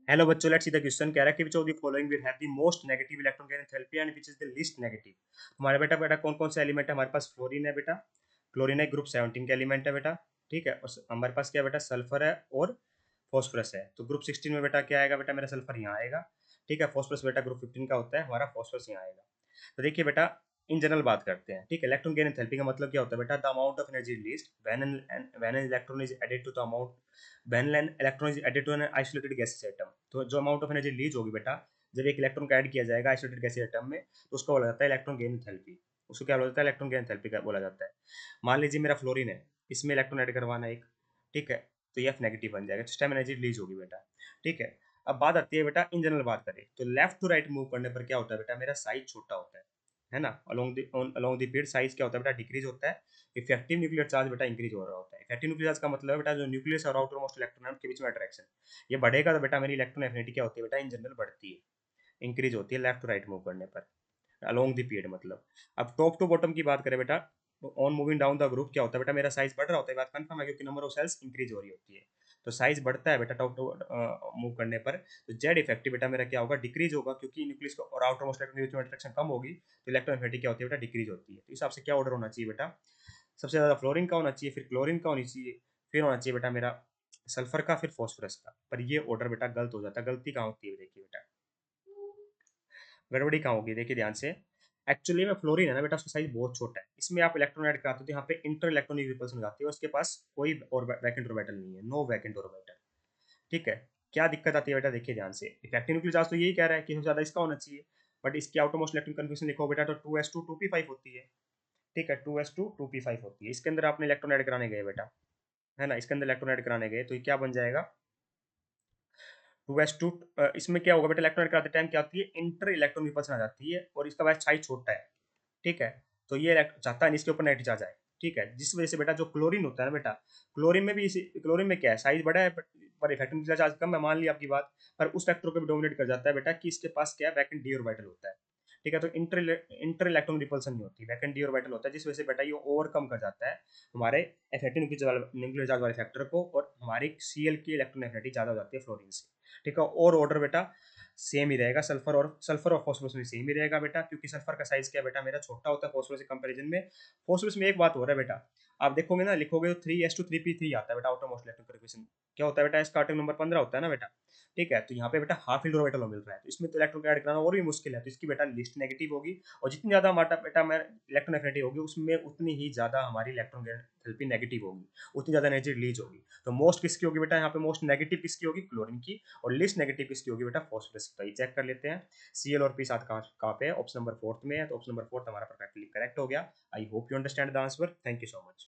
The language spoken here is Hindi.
हेलो बच्चों, लेट्स सी द क्वेश्चन। कह रहा है कि which of the following will have the most negative electron gain enthalpy and which is the least negative. हमारे बेटा बेटा कौन कौन से एलिमेंट है हमारे पास? फ्लोरीन है बेटा, क्लोरीन है, ग्रुप 17 का एलिमेंट है बेटा। ठीक है, और हमारे पास क्या है बेटा? सल्फर है और फॉस्फोरस है। तो ग्रुप 16 में बेटा क्या आएगा बेटा? मेरा सल्फर यहाँ आएगा। ठीक है, फॉस्फोरस बेटा ग्रुप 15 का होता है, हमारा फॉस्फोरस यहाँ आएगा। तो देखिए बेटा, इन जनरल बात करते हैं। ठीक है, इलेक्ट्रॉन गेन एंथैल्पी का मतलब क्या होता है बेटा? The amount of energy released when an electron is added to the amount when an electron is added to an isolated gases atom. तो जो अमाउंट ऑफ एनर्जी रिलीज होगी बेटा, जब एक इलेक्ट्रॉन को ऐड किया जाएगा आइसोलेटेड गैसेस एटम में, तो उसको बोला जाता है इलेक्ट्रॉन गेन एंथैल्पी। उसको क्या बोला जाता है? इलेक्ट्रॉन गेन एंथैल्पी का बोला जाता है। मान लीजिए मेरा फ्लोरीन है, इसमें इलेक्ट्रॉन ऐड करवाना है एक। ठीक है, तो ये F नेगेटिव बन जाएगा, तो इस टाइम एनर्जी रिलीज होगी बेटा। ठीक है, अब बात आती है बेटा, इन जनरल बात करें तो लेफ्ट टू राइट मूव करने पर क्या होता है बेटा? मेरा साइज छोटा होता है ना। अलोंग द पीरियड साइज क्या होता है बेटा? डिक्रीज होता है। इफेक्टिव न्यूक्लियर चार्ज बेटा इंक्रीज हो रहा होता है। इफेक्टिव न्यूक्लियर चार्ज का मतलब है बेटा जो न्यूक्लियस और आउटर मोस्ट इलेक्ट्रॉन है उनके बीच में अट्रैक्शन, ये बढ़ेगा तो बेटा मेरी इलेक्ट्रॉन एफिनिटी क्या होती है बेटा? इन जनरल बढ़ती है, इंक्रीज होती है लेफ्ट टू राइट मूव करने पर, अलोंग द पीरियड मतलब। अब टॉप टू बॉटम की बात करें बेटा, तो on moving down the group क्या होता है बेटा? मेरा साइज बढ़ रहा होता है, बात कंफर्म है, क्योंकि नंबर ऑफ सेल्स इंक्रीज हो रही होती है। तो साइज बढ़ता है बेटा टॉप टू मूव करने पर। तो जेड इफेक्टिव बेटा मेरा क्या होगा? डिक्रीज होगा, क्योंकि न्यूक्लियस को और आउटर मोस्ट इलेक्ट्रॉन के बीच में अट्रैक्शन कम होगी, तो इलेक्ट्रॉन एफिनिटी क्या होती है बेटा? डिक्रीज होती है। तो इस हिसाब से क्या ऑर्डर होना चाहिए बेटा? सबसे ज्यादा फ्लोरीन का होना चाहिए, फिर क्लोरीन का होनी चाहिए, फिर होना चाहिए बेटा मेरा सल्फर का, फिर फॉस्फोरस का। पर ये ऑर्डर बेटा गलत हो जाता है। गलती कहाँ होती है देखिए बेटा, गड़बड़ी कहाँ होगी? देखिए ध्यान से। एक्चुअली में फ्लोरीन है ना बेटा, उसका साइज बहुत छोटा है। इसमें आप इलेक्ट्रॉन ऐड कराते हो तो यहाँ पे इंटर इलेक्ट्रॉनिक रिपल्सन आती है, उसके पास कोई और वैकेंट ऑर्बिटल नहीं है, नो वैकेंट ऑर्बिटल। ठीक है, क्या दिक्कत आती है बेटा? देखिए ध्यान से। इफेक्टिव न्यूक्लियर चार्ज तो यही कह रहा है कि सबसे ज्यादा इसका होना चाहिए, बट इसकी आउटरमोस्ट इलेक्ट्रॉन कन्फर्मेशन लिखो बेटा तो 2s2 2p5 होती है। ठीक है, 2s2 2p5 होती है। इसके अंदर आपने इलेक्ट्रॉन ऐड कराने गए बेटा, है ना, इसके अंदर इलेक्ट्रॉन ऐड कराने गए तो ये क्या बन जाएगा? 2s2। इसमें क्या होगा बेटा? इलेक्ट्रॉन ऐड कराते टाइम क्या आती है? इंटर इलेक्ट्रॉन रिपल्सन आ जाती है, और इसका वैसे साइज छोटा है। ठीक है, तो ये चाहता है इसके ऊपर नेगेटिव चार्ज आए। ठीक है, जिस वजह से बेटा जो क्लोरीन होता है ना बेटा, क्लोरीन में भी क्लोरीन में क्या है? साइज बड़ा है पर इफेक्टिव चार्ज कम है, मान लिया आपकी बात। पर उस फैक्टर को भी डोमिनेट कर जाता है बेटा कि इसके पास क्या है? वैकेंट डी ऑर्बिटल होता है। ठीक है, तो इंटर इलेक्ट्रॉन रिपल्सन नहीं होती, वैकेंट डी ऑर्बिटल होता है, जिस वजह से बेटा ये ओवरकम कर जाता है हमारे इफेक्टिव न्यूक्लियर चार्ज वाले फैक्टर को, और हमारी सीएल की इलेक्ट्रॉन एफिनिटी ज्यादा हो जाती है फ्लोरीन से। ठीक है, और ऑर्डर बेटा सेम ही रहेगा, सल्फर और फॉस्फोरस में सेम ही रहेगा बेटा, क्योंकि सल्फर का साइज क्या बेटा? मेरा छोटा होता है फॉस्फोरस के कंपैरिजन में। फॉस्फोरस में एक बात हो रहा है बेटा, आप देखोगे ना, लिखोगे तो 3s2 3p3 आता है बेटा, आउटर मोस्ट इलेक्ट्रॉन कन्फर्मेशन क्या होता है बेटा? इसका आटम नंबर 15 होता है ना बेटा। ठीक है, तो यहाँ पे बेटा हाफ फील्ड ऑर्बिटल मिल रहा है, तो इसमें तो इलेक्ट्रॉन ऐड कराना और भी मुश्किल है, तो इसकी बेटा लिस्ट नेगेटिव होगी। और जितनी ज्यादा हमारा बेटा में इलेक्ट्रॉन एफिनिटी होगी, उसमें उतनी ही ज्यादा हमारी इलेक्ट्रॉन एंथैल्पी नेगेटिव होगी, उतनी ज्यादा एनर्जी रिलीज होगी। तो मोस्ट किसकी होगी बेटा? यहाँ पे मोस्ट नेगेटिव किसकी होगी? क्लोरीन की। और लिस्ट नेगेटिव किसकी होगी बेटा? फॉस्फोरस की। तो ये चेक कर लेते हैं, सीएल और पी साथ कहाँ पे है? ऑप्शन नंबर फोर्थ में है, तो ऑप्शन नंबर फोर्थ हमारा परफेक्टली करेक्ट हो गया। I hope you understand the answer. Thank you so much.